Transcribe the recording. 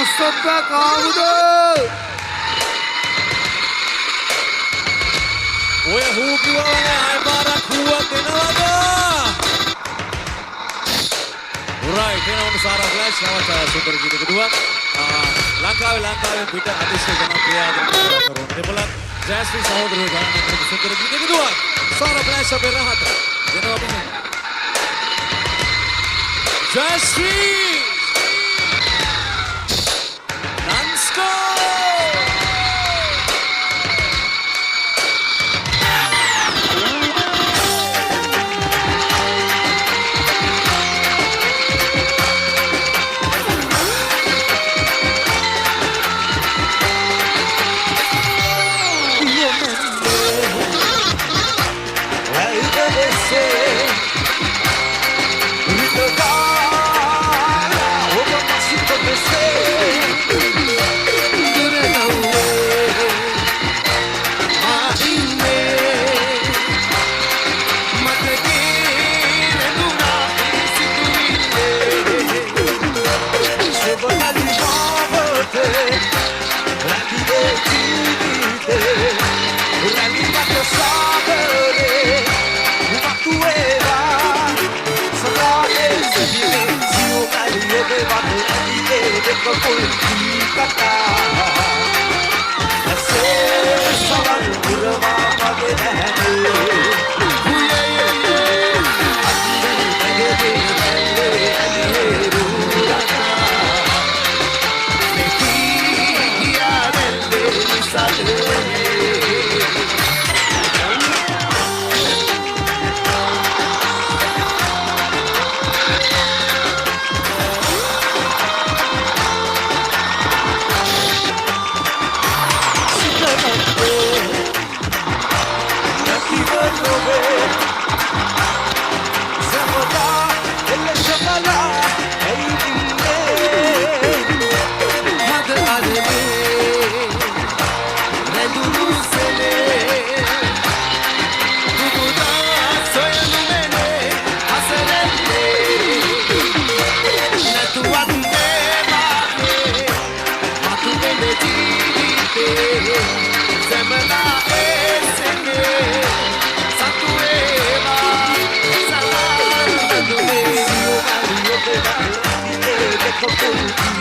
non-stop කවුද? ඔය හූ කිව්වනේ ආය පාරක් හූවක් දෙනවද? right එනවනේ සාරා ෆ්ලෑෂ් නවත සුපර් ගීත දුවක්. ලංකාවේ පිට අතිශය ජනප්‍රිය කරන දෙපළක් ජයශ්‍රී සහෝදරයෝ ගායනා කරපු සුපර් ගීත දුවක්. සාරා ෆ්ලෑෂ් අපේ රහත. දෙනවා මෙහෙම. ජයශ්‍රී Coco